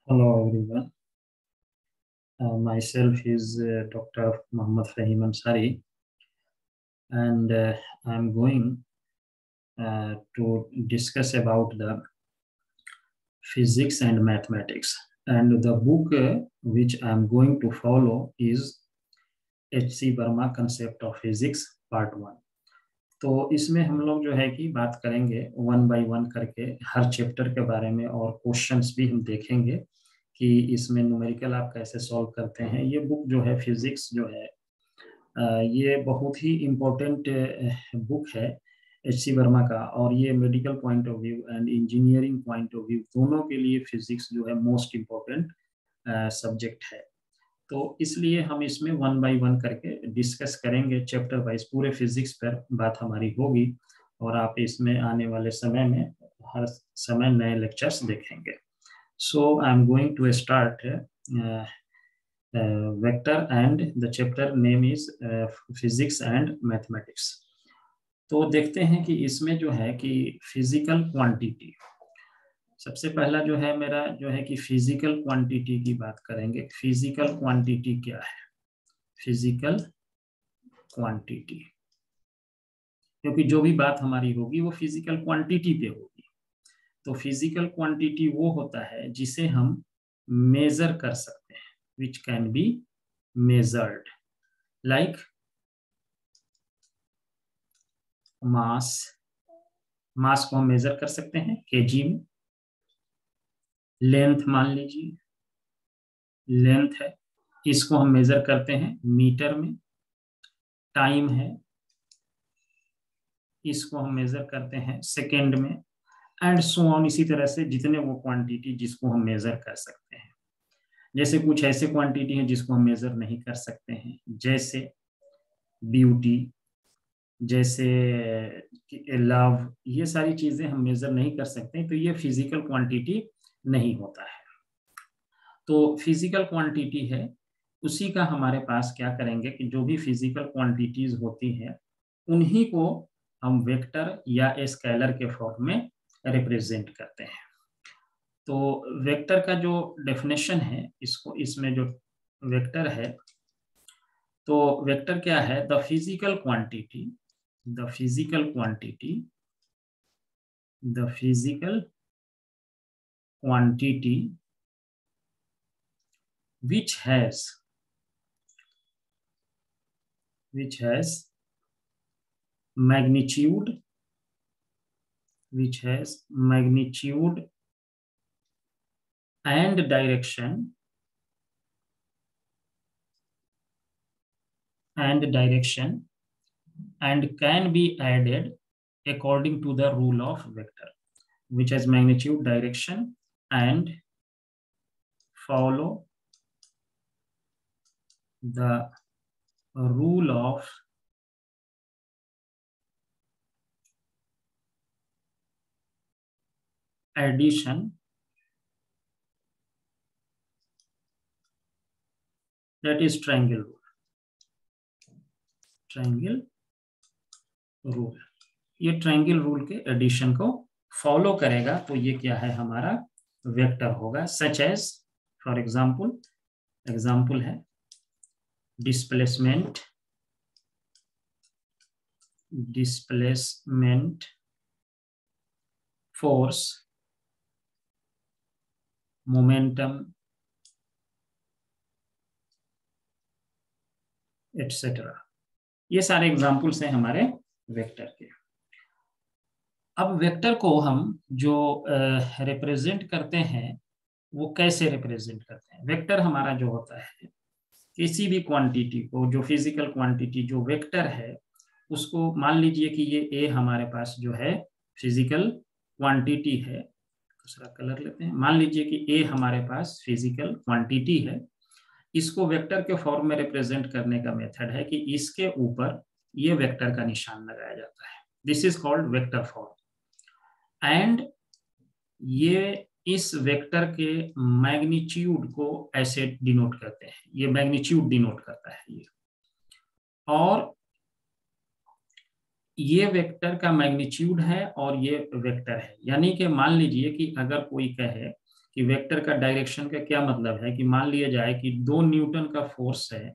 Hello everyone. Myself is Dr. Muhammad Fahim Ansari, and I'm going to discuss about the physics and mathematics. And the book which I'm going to follow is H.C. Verma Concept of Physics Part 1. तो इसमें हम लोग जो है कि बात करेंगे one by one करके हर चैप्टर के बारे में, और क्वेश्चंस भी हम देखेंगे कि इसमें न्यूमेरिकल आप कैसे सॉल्व करते हैं। ये बुक जो है फिजिक्स जो है ये बहुत ही इम्पोर्टेंट बुक है एच सी वर्मा का, और ये medical point of view and engineering point of view दोनों के लिए फिजिक्स जो है मोस्ट इम्पोर्टेंट सब्जेक्ट है। तो इसलिए हम इसमें वन बाय वन करके डिस्कस करेंगे, चैप्टर वाइज पूरे फिजिक्स पर बात हमारी होगी, और आप इसमें आने वाले समय में हर समय नए लेक्चर्स देखेंगे। So I am going to start vector and the chapter name is physics and mathematics. तो देखते हैं कि इसमें जो है कि फिजिकल क्वांटिटी, सबसे पहला जो है मेरा जो है कि फिजिकल क्वांटिटी की बात करेंगे। फिजिकल क्वांटिटी क्या है? फिजिकल क्वांटिटी, क्योंकि जो भी बात हमारी होगी वो फिजिकल क्वांटिटी पे होगी। तो फिजिकल क्वांटिटी वो होता है जिसे हम मेजर कर सकते हैं, which can be measured, like mass. Mass को हम मेजर कर सकते हैं केजी में। लेंथ मान लीजिए, लेंथ है, इसको हम मेजर करते हैं मीटर में। टाइम है, इसको हम मेजर करते हैं सेकेंड में, एंड सो ऑन। इसी तरह से जितने वो क्वांटिटी जिसको हम मेजर कर सकते हैं। जैसे कुछ ऐसे क्वांटिटी हैं जिसको हम मेजर नहीं कर सकते हैं, जैसे ब्यूटी, जैसे लव, ये सारी चीजें हम मेजर नहीं कर सकते, तो ये फिजिकल क्वांटिटी नहीं होता है। तो फिजिकल क्वांटिटी है, उसी का हमारे पास क्या करेंगे कि जो भी फिजिकल क्वांटिटीज होती हैं उन्हीं को हम वेक्टर या स्केलर के फॉर्म में रिप्रेजेंट करते हैं। तो वेक्टर का जो डेफिनेशन है, इसको इसमें जो वेक्टर है, तो वेक्टर क्या है? The physical quantity, the physical quantity, the physical quantity which has magnitude, which has magnitude and direction, and can be added according to the rule of vector, which has magnitude, direction and follow the rule of addition, that is triangle rule, triangle rule। ये triangle rule के addition को follow करेगा, तो ये क्या है? हमारा vector होगा। Such as, for example, example है displacement, displacement force, momentum etcetera. ये सारे एग्जांपल्स हैं हमारे वेक्टर के। अब वेक्टर को हम जो रिप्रेजेंट करते हैं वो कैसे रिप्रेजेंट करते हैं? वेक्टर हमारा जो होता है, किसी भी क्वांटिटी को, जो फिजिकल क्वांटिटी जो वेक्टर है, उसको मान लीजिए कि ये ए हमारे पास जो है फिजिकल क्वांटिटी है। दूसरा कलर लेते हैं। मान लीजिए कि ए हमारे पास फिजिकल क्वांटिटी है। इसको वेक्टर के फॉर्म में रिप्रेजेंट करने का मेथड है कि इसके ऊपर ये वेक्टर का निशान लगाया जाता है। This is called vector form. And ये इस वेक्टर के मैग्नीट्यूड को ऐसे डिनोट करते हैं, ये मैग्नीट्यूड डिनोट करता है ये। और ये वेक्टर का मैग्नीट्यूड है और ये वेक्टर है। यानी कि मान लीजिए कि अगर कोई कहे कि वेक्टर का डायरेक्शन का क्या मतलब है कि मान लिया जाए कि 2 न्यूटन का फोर्स है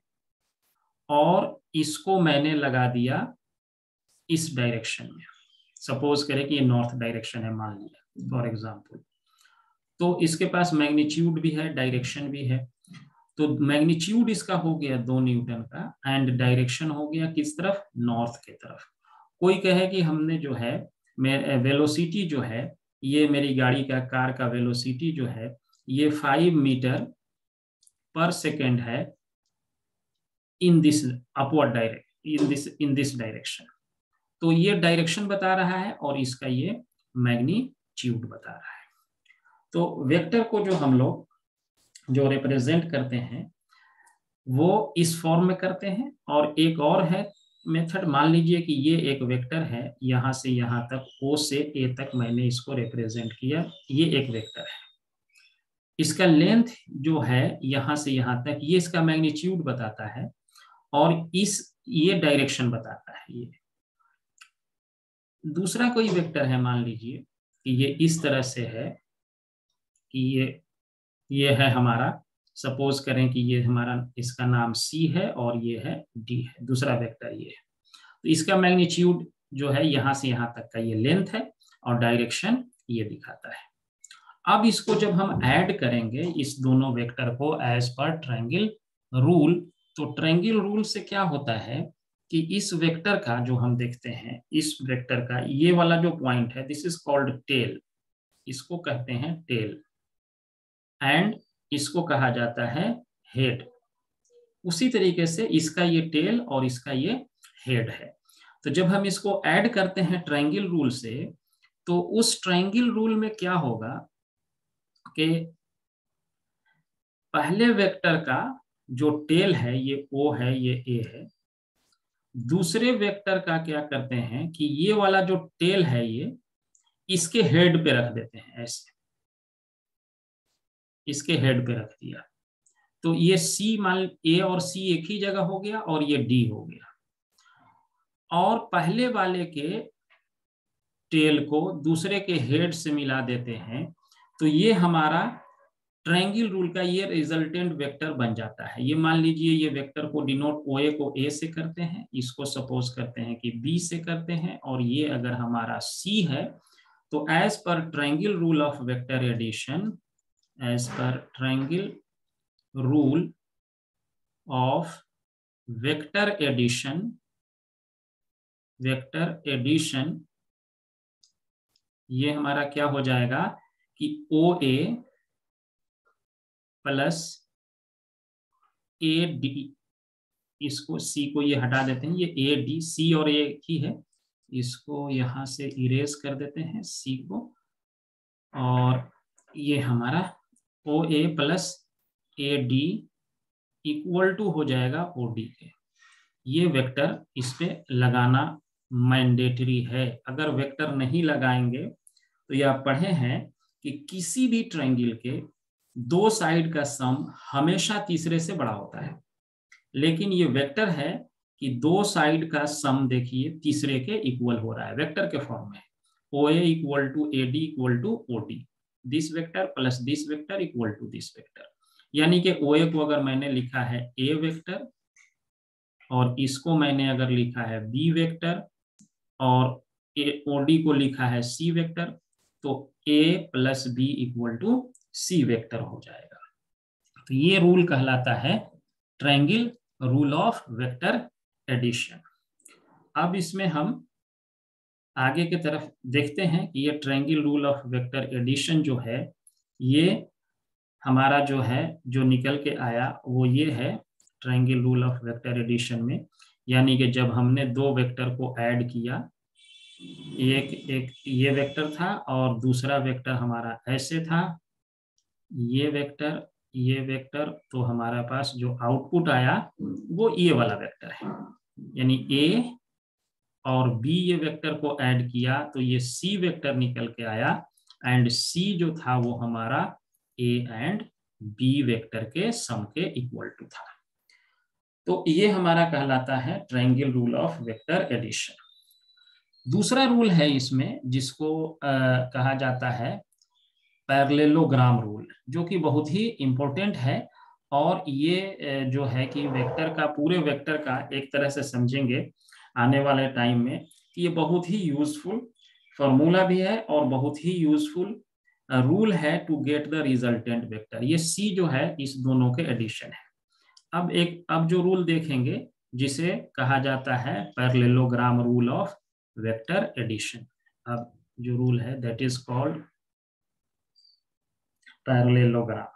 और इसको मैंने लगा दिया इस डायरेक्शन में। सपोज करें कि ये नॉर्थ डायरेक्शन है मान लिया फॉर एग्जांपल, तो इसके पास मैग्नीट्यूड भी है, डायरेक्शन भी है। तो मैग्नीट्यूड इसका हो गया 2 न्यूटन का एंड डायरेक्शन हो गया किस तरफ, नॉर्थ की तरफ। कोई कहे कि हमने जो है वेलोसिटी जो है, ये मेरी गाड़ी का कार का वेलोसिटी जो है ये 5 मीटर पर सेकेंड है in this upward direction, in this direction. तो ये डायरेक्शन बता रहा है और इसका ये मैग्नीट्यूड बता रहा है। तो वेक्टर को जो हम लोग जो रिप्रेजेंट करते हैं वो इस फॉर्म में करते हैं। और एक और है मेथड, मान लीजिए कि ये एक वेक्टर है, यहां से यहां तक O से A तक मैंने इसको रिप्रेजेंट किया, ये एक वेक्टर है। इसका लेंथ जो है यहां से यहां तक, ये इसका मैग्नीट्यूड बताता है और ये डायरेक्शन बताता है। ये दूसरा कोई वेक्टर है, मान लीजिए कि ये इस तरह से है कि ये है हमारा, सपोज करें कि ये हमारा, इसका नाम C है और ये है D है, दूसरा वेक्टर ये है। तो इसका मैग्नीट्यूड जो है यहाँ से यहाँ तक का ये लेंथ है और डायरेक्शन ये दिखाता है। अब इसको जब हम ऐड करेंगे इस दोनों वेक्टर को एज पर ट्रायंगल रूल, तो ट्रायंगल रूल से क्या होता है कि इस वेक्टर का जो हम देखते हैं, इस वेक्टर का ये वाला जो पॉइंट है, दिस इज कॉल्ड टेल, इसको कहते हैं टेल, एंड इसको कहा जाता है हेड। उसी तरीके से इसका ये टेल और इसका ये हेड है। तो जब हम इसको ऐड करते हैं ट्रायंगल रूल से, तो उस ट्रायंगल रूल में क्या होगा कि पहले वेक्टर का जो टेल है ये O है, ये A है। दूसरे वेक्टर का क्या करते हैं कि ये वाला जो टेल है ये इसके हेड पे रख देते हैं, ऐसे इसके हेड पे रख दिया। तो ये C मान A और C एक ही जगह हो गया और ये D हो गया। और पहले वाले के टेल को दूसरे के हेड से मिला देते हैं, तो ये हमारा ट्रायंगल रूल का ये रिजल्टेंट वेक्टर बन जाता है। ये मान लीजिए ये वेक्टर को डिनोट OA को A से करते हैं, इसको सपोज करते हैं कि B से करते हैं, और ये अगर हमारा C है तो as per triangle rule of vector addition, as per triangle rule of vector addition, ये हमारा क्या हो जाएगा कि OA प्लस AD, इसको C को ये हटा देते हैं, ये AD, C और A ही है, इसको यहां से इरेज कर देते हैं C को, और ये हमारा OA plus AD equal to हो जाएगा OD के। ये वेक्टर इस पे लगाना मैंडेटरी है। अगर वेक्टर नहीं लगाएंगे तो ये आप पढ़े हैं कि किसी भी ट्रायंगल के 2 साइड का सम हमेशा तीसरे से बड़ा होता है, लेकिन ये वेक्टर है कि 2 साइड का सम देखिए तीसरे के इक्वल हो रहा है, वेक्टर के फॉर्म में। OA equal to AD equal to OD, this vector plus this vector equal to this vector. यानी कि OA को अगर मैंने लिखा है A वेक्टर और इसको मैंने अगर लिखा है B वेक्टर और OD को लिखा है C वेक्टर, तो A plus B equal to C vector हो जाएगा। तो ये रूल कहलाता है triangle rule of vector addition. अब इसमें हम आगे की तरफ देखते हैं कि ये triangle rule of vector addition जो है, ये हमारा जो है जो निकल के आया वो ये है triangle rule of vector addition में। यानी कि जब हमने 2 वेक्टर को ऐड किया, एक ये वेक्टर था और दूसरा वेक्टर हमारा ऐसे था, ये वेक्टर, तो हमारा पास जो आउटपुट आया वो ये वाला वेक्टर है। यानी A और B ये वेक्टर को ऐड किया तो ये C वेक्टर निकल के आया, एंड C जो था वो हमारा A एंड B वेक्टर के सम के इक्वल टू था। तो ये हमारा कहलाता है triangle rule of vector addition. दूसरा रूल है इसमें जिसको कहा जाता है पैरेललोग्राम रूल, जो कि बहुत ही इंपॉर्टेंट है। और ये जो है कि वेक्टर का, पूरे वेक्टर का एक तरह से समझेंगे आने वाले टाइम में, ये बहुत ही यूजफुल फॉर्मूला भी है और बहुत ही यूजफुल रूल है to get the resultant vector. ये सी जो है इस दोनों के एडिशन है। अब जो रूल देखेंगे जिसे कहा जाता है parallelogram rule of vector addition. अब जो रूल है that is called parallelogram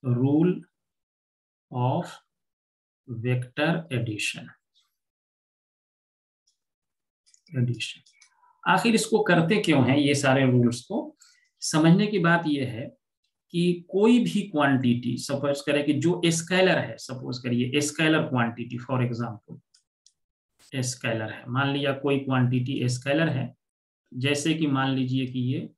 rule of vector addition. आखिर इसको करते क्यों हैं, ये सारे रूल्स को समझने की बात यह है कि कोई भी क्वांटिटी, सपोज करें कि जो स्केलर है, सपोज करिए scalar quantity, for example scalar है, मान लिया कोई क्वांटिटी स्केलर है, जैसे कि मान लीजिए कि ये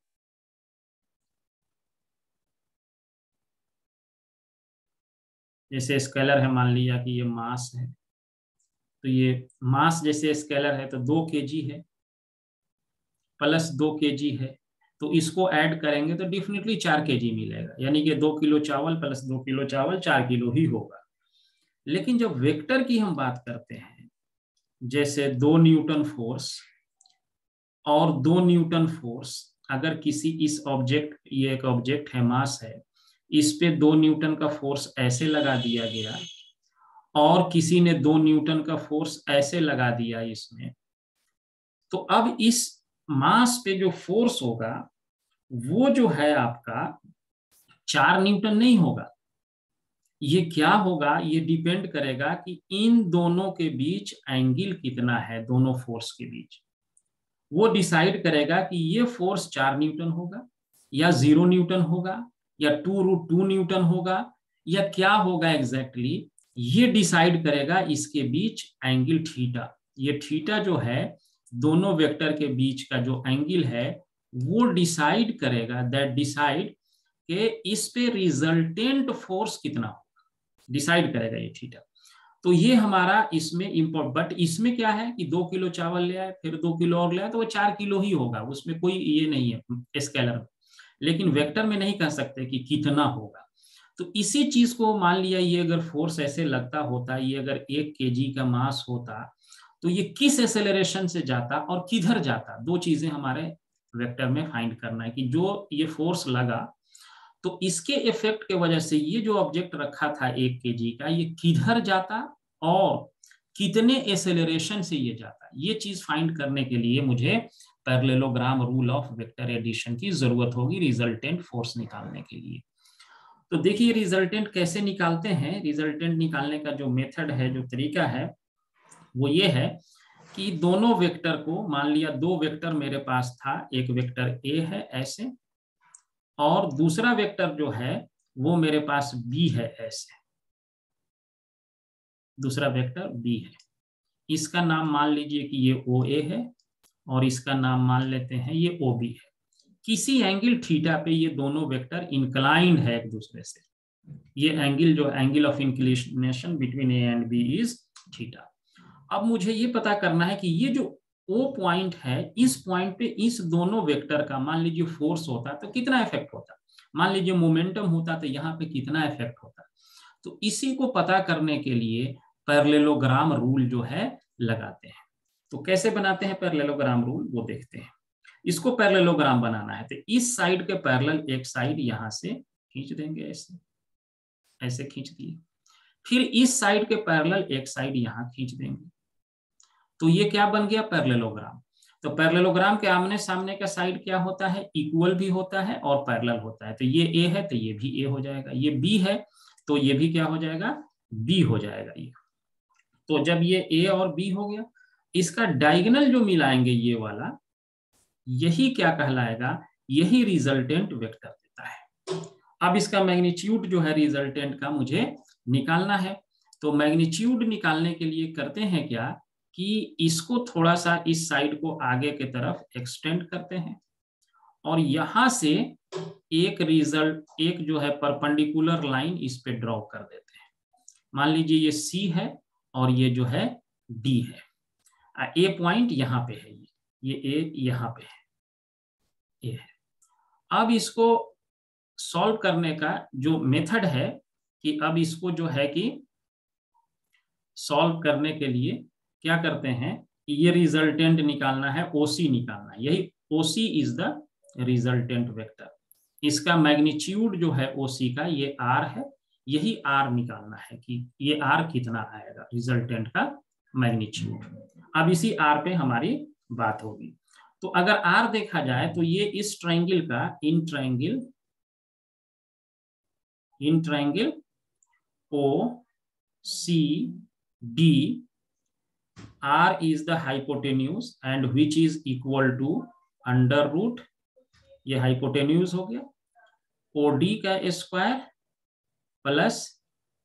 जैसे स्केलर है, मान लिया कि ये मास है, तो ये मास जैसे स्केलर है तो 2 kg है प्लस 2 kg है, तो इसको ऐड करेंगे तो डेफिनेटली 4 kg मिलेगा, यानी कि 2 किलो चावल प्लस 2 किलो चावल 4 किलो ही होगा। लेकिन जब वेक्टर की हम बात करते हैं, जैसे 2 न्यूटन फोर्स और 2 न्यूटन फोर्स, अगर किसी इस ऑब्जेक्ट, ये एक ऑब्जेक्ट है, मास है, इस पे 2 न्यूटन का फोर्स ऐसे लगा दिया गया और किसी ने 2 न्यूटन का फोर्स ऐसे लगा दिया इसमें, तो अब इस मास पे जो फोर्स होगा वो जो है आपका 4 न्यूटन नहीं होगा। ये क्या होगा, ये डिपेंड करेगा कि इन दोनों के बीच एंगल कितना है, दोनों फोर्स के बीच। वो डिसाइड करेगा कि ये फोर्स 4 न्यूटन होगा या 0 न्यूटन होगा या 2√2 न्यूटन होगा या क्या होगा एग्जैक्टली, ये डिसाइड करेगा इसके बीच एंगल थीटा। ये थीटा जो है दोनों वेक्टर के बीच का जो एंगल है वो डिसाइड करेगा, दैट डिसाइड कि इस पे रिजल्टेंट फोर्स कितना होगा, डिसाइड करेगा ये थीटा। तो ये हमारा इसमें इम्पोर्ट, बट इसमें क्या है कि 2 किलो चावल ले आए फिर 2 किलो और ले आए तो वो 4 किलो ही होगा, उसमें कोई ये नहीं है स्केलर में। लेकिन वेक्टर में नहीं कह सकते कि कितना होगा। तो इसी चीज को मान लिया, ये अगर फोर्स ऐसे लगता होता, ये अगर 1 kg का मास होता, तो ये किस एक्सेलरेशन से जाता और किधर जाता, 2 चीजें हमारे वेक्टर में फाइंड करना है कि जो ये फोर्स लगा तो इसके इफेक्ट के वजह से ये जो ऑब्जेक्ट रखा था 1 kg का, ये किधर जाता और कितने एक्सेलरेशन से ये जाता। ये चीज फाइंड करने के लिए मुझे parallelogram rule of vector addition की जरूरत होगी रिजल्टेंट फोर्स निकालने के लिए। तो देखिए रिजल्टेंट कैसे निकालते हैं। रिजल्टेंट निकालने का जो मेथड है, जो तरीका है, वो ये है कि दोनों वेक्टर को, मान लिया 2 वेक्टर मेरे पास था, एक वेक्टर ए है ऐसे और दूसरा वेक्टर जो है वो मेरे पास बी है ऐसे, दूसरा वेक्टर बी है। इसका नाम मान लीजिए कि ये ओ ए है और इसका नाम मान लेते हैं ये ओ बी है। किसी एंगल थीटा पे ये दोनों वेक्टर इंक्लाइंड है एक दूसरे से। ये एंगल जो angle of inclination between A and B is theta. अब मुझे ये पता करना है कि ये जो ओ पॉइंट है, इस पॉइंट पे इस दोनों वेक्टर का मान लीजिए फोर्स होता तो कितना इफेक्ट होता, मान लीजिए मोमेंटम होता तो यहाँ पे कितना इफेक्ट होता। तो इसी को पता करने के लिए पैरेललोग्राम रूल जो है लगाते हैं। तो कैसे बनाते हैं पैरेललोग्राम रूल, वो देखते हैं। इसको पैरेललोग्राम बनाना है तो इस साइड के पैरेलल एक साइड यहां से खींच देंगे, ऐसे ऐसे खींच दिए, फिर इस साइड के पैरेलल एक साइड यहां खींच देंगे, तो ये क्या बन गया पैरेललोग्राम। तो पैरेललोग्राम के आमने सामने का साइड क्या होता है, इक्वल भी होता है और पैरेलल होता है। तो ये ए है तो ये भी ए हो जाएगा, ये बी है तो ये भी क्या हो जाएगा, बी हो जाएगा ये। तो जब ये ए और बी हो गया, इसका डायगोनल जो मिलाएंगे ये वाला, यही क्या कहलाएगा, यही रिजल्टेंट वेक्टर देता है। अब इसका मैग्नीट्यूड जो है रिजल्टेंट का मुझे निकालना है। तो मैग्नीट्यूड निकालने के लिए करते हैं क्या कि इसको थोड़ा सा इस साइड को आगे की तरफ एक्सटेंड करते हैं और यहां से एक जो है परपेंडिकुलर लाइन इस पे ड्रॉ कर देते हैं। मान लीजिए ये सी है और ये जो है डी है। ए पॉइंट यहाँ पे है, ये ए यहाँ पे है, ये है। अब इसको सॉल्व करने का जो मेथड है कि अब इसको जो है कि सॉल्व करने के लिए क्या करते हैं, ये रिजल्टेंट निकालना है, ओसी निकालना है। यही ओसी इज द रिजल्टेंट वेक्टर। इसका मैग्नीट्यूड जो है ओसी का ये आर है, यही आर निकालना है कि ये आर कितना आएगा, रिजल्टेंट का मैग्नीट्यूड। अब इसी आर पे हमारी बात होगी। तो अगर आर देखा जाए तो ये इस ट्रायंगल का in triangle O C D, R is the hypotenuse and which is equal to under root, ये hypotenuse हो गया, OD का स्क्वायर प्लस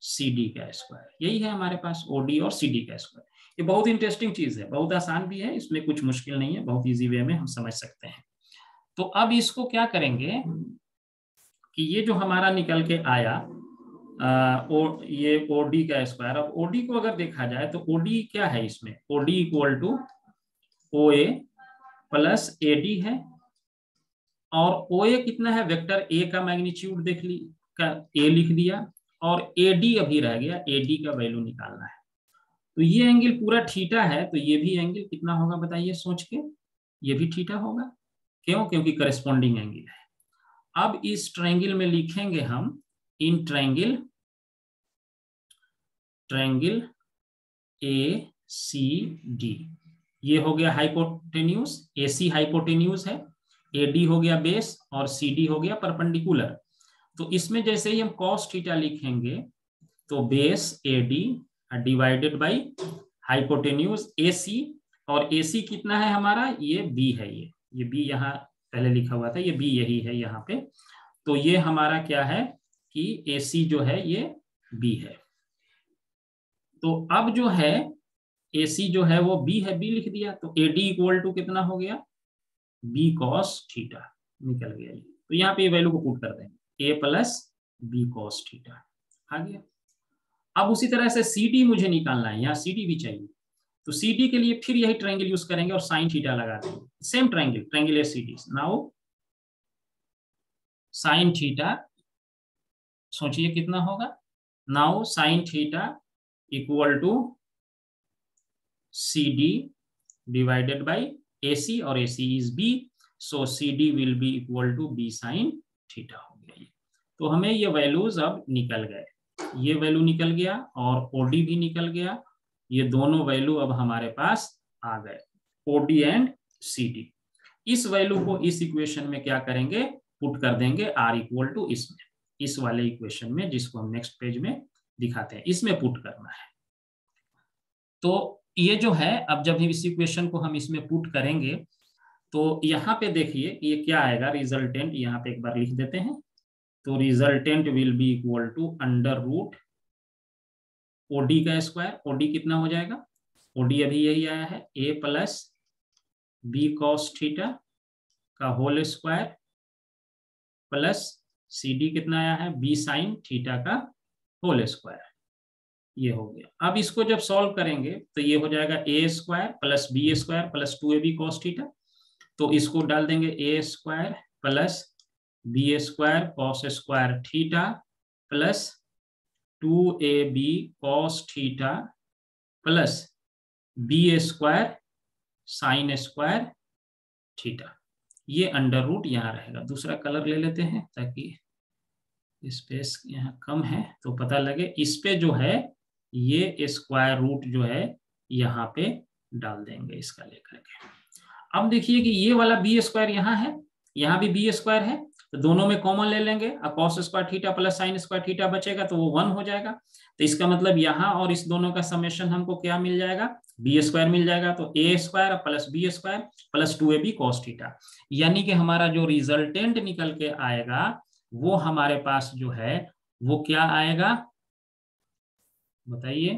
CD का स्क्वायर, यही है हमारे पास OD और CD का स्क्वायर। ये बहुत इंटरेस्टिंग चीज है, बहुत आसान भी है, इसमें कुछ मुश्किल नहीं है, बहुत इजी वे में हम समझ सकते हैं। तो अब इसको क्या करेंगे कि ये जो हमारा निकल के आया ये OD का स्क्वायर, अब OD को अगर देखा जाए तो OD क्या है इसमें, OD equal to OA plus AD है, और OA कितना है, वेक्टर A का मैग्नीट्यूड देख ली का A लिख दिया, और AD अभी रह गया, AD का वैल्यू निकालना है। तो ये एंगल पूरा थीटा है, तो ये भी एंगल कितना होगा बताइए सोच के, ये भी थीटा होगा। क्यों? क्योंकि करस्पॉन्डिंग एंगल है। अब इस ट्रायंगल में लिखेंगे हम इन ट्रायंगल ACD, ये हो गया हाइपोटेन्यूज, AC हाइपोटेन्यूज है, AD हो गया बेस और CD हो गया परपेंडिकुलर। तो इसमें जैसे ही हम cos थीटा लिखेंगे तो base AD divided by hypotenuse AC, और AC कितना है हमारा, ये B है, ये B यहाँ पहले लिखा हुआ था, ये B यही है यहाँ पे। तो ये हमारा क्या है कि AC जो है ये B है। तो अब जो है AC जो है वो B है, B लिख दिया, तो AD इक्वल टू कितना हो गया, B cos थीटा निकल गया। तो यहाँ पे वैल्यू को पुट कर देंगे, A plus B cos theta आ गया। अब उसी तरह से CD मुझे निकालना है, यहाँ CD भी चाहिए, तो CD के लिए फिर यही ट्रायंगल यूज करेंगे और साइन थीटा लगा देंगे, same triangle ACD। Now sine theta सोचिए कितना होगा, now sine theta equal to CD divided by AC, और AC is B, so CD will be equal to B sin theta हो गया। तो हमें ये वैल्यूज अब निकल गए, ये वैल्यू निकल गया और OD भी निकल गया, ये दोनों वैल्यू अब हमारे पास आ गए, OD एंड CD। इस वैल्यू को इस इक्वेशन में क्या करेंगे, पुट कर देंगे R इक्वल टू इसमें, इस वाले इक्वेशन में जिसको हम नेक्स्ट पेज में दिखाते हैं, इसमें पुट करना है। तो ये जो है, अब जब इस इक्वेशन को हम इसमें पुट करेंगे तो यहाँ पे देखिए ये क्या आएगा, रिजल्टेंट यहाँ पे एक बार लिख देते हैं। तो resultant will be equal to under root OD का स्क्वायर, OD कितना हो जाएगा, OD अभी यही आया है, A plus B cos theta का होल स्क्वायर प्लस CD कितना आया है, B sin थीटा का होल स्क्वायर, ये हो गया। अब इसको जब सॉल्व करेंगे तो ये हो जाएगा A square plus B square plus 2AB cos theta, तो इसको डाल देंगे A square plus B square cos square theta plus 2AB cos theta plus B square sine square theta, ये अंडर रूट यहाँ रहेगा। दूसरा कलर ले लेते हैं ताकि स्पेस यहाँ कम है तो पता लगे, इस पे जो है ये स्क्वायर रूट जो है यहाँ पे डाल देंगे इसका लेकर के। अब देखिए कि ये वाला B स्क्वायर यहाँ है, यहाँ भी B स्क्वायर है, तो दोनों में कॉमन ले लेंगे, cos square theta plus sine square theta बचेगा तो वो 1 हो जाएगा। तो इसका मतलब यहाँ और इस दोनों का समेशन हमको क्या मिल जाएगा, B स्क्वायर मिल जाएगा, तो A square plus B square plus 2AB cos theta, यानी कि हमारा जो रिजल्टेंट निकल के आएगा वो हमारे पास जो है वो क्या आएगा, बताइए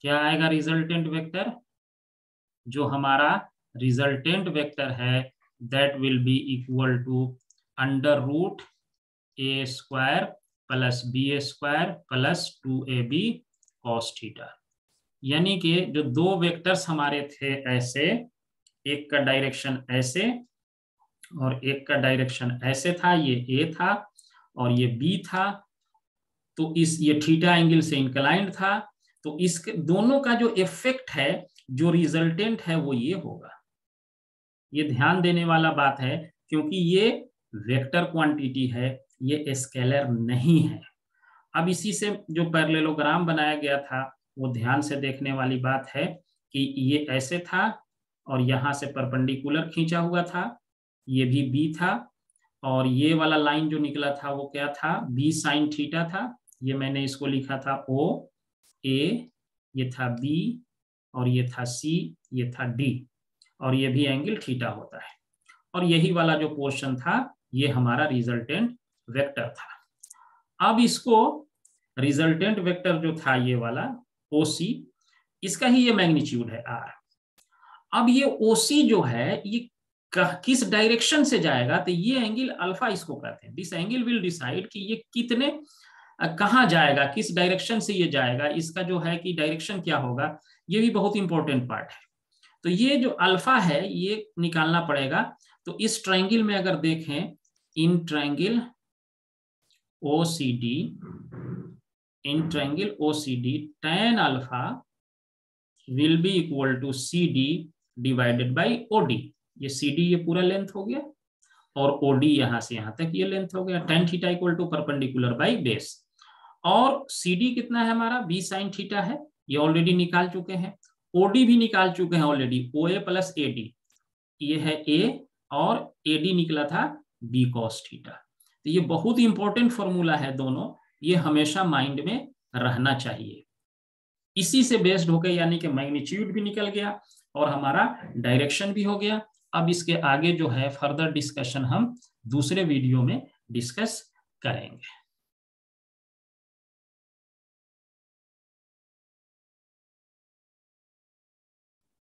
क्या आएगा रिजल्टेंट वेक्टर, जो हमारा रिजल्टेंट वेक्टर है that will be equal to under root A square plus B square plus 2AB cos theta. यानी कि जो दो वेक्टर्स हमारे थे ऐसे, एक का डायरेक्शन ऐसे और एक का डायरेक्शन ऐसे था, ये ए था और ये बी था, तो इस ये थीटा एंगल से इंक्लाइंड था, तो इसके दोनों का जो इफेक्ट है, जो रिजल्टेंट है, वो ये होगा। ये ध्यान देने वाला बात है, क्योंकि ये वेक्टर क्वांटिटी है, ये स्केलर नहीं है। अब इसी से जो पैरेललोग्राम बनाया गया था, वो ध्यान से देखने वाली बात है कि ये ऐसे था और यहां से परपेंडिकुलर खींचा हुआ था, ये भी बी था, और ये वाला लाइन जो निकला था वो क्या था, बी साइन थीटा था। ये मैंने इसको लिखा था ओ ए, ये था बी और ये था सी, ये था डी, और ये भी एंगल थीटा होता है। और यही वाला जो पोर्शन था, ये हमारा रिजल्टेंट वेक्टर था। अब इसको रिजल्टेंट वेक्टर जो था ये वाला ओसी, इसका ही ये मैग्नीट्यूड है आर। अब ये ओसी जो है ये किस डायरेक्शन से जाएगा, तो ये एंगल अल्फा इसको कहते हैं। दिस एंगल विल डिसाइड कि ये कितने कहाँ जाएगा, किस डायरेक्शन से ये जाएगा, इसका जो है कि डायरेक्शन क्या होगा, ये भी बहुत इंपॉर्टेंट पार्ट है। तो ये जो अल्फा है ये निकालना पड़ेगा। तो इस ट्रायंगल में अगर देखें, in triangle OCD, in triangle OCD tan alpha will be equal to C D divided by OD. ये सी डी ये पूरा लेंथ हो गया और ओडी यहां से यहां तक ये लेंथ हो गया। tan theta equal to perpendicular by base. और सी डी कितना है हमारा, बी साइन थीटा है, ये ऑलरेडी निकाल चुके हैं। ओडी भी निकाल चुके हैं already, O A plus A D, ये है ए और ए डी निकला था बी कॉस थीटा। तो ये बहुत इंपॉर्टेंट फॉर्मूला है दोनों, ये हमेशा माइंड में रहना चाहिए। इसी से बेस्ड होकर यानी कि मैग्नीट्यूड भी निकल गया और हमारा डायरेक्शन भी हो गया। अब इसके आगे जो है फर्दर डिस्कशन हम दूसरे वीडियो में डिस्कस करेंगे।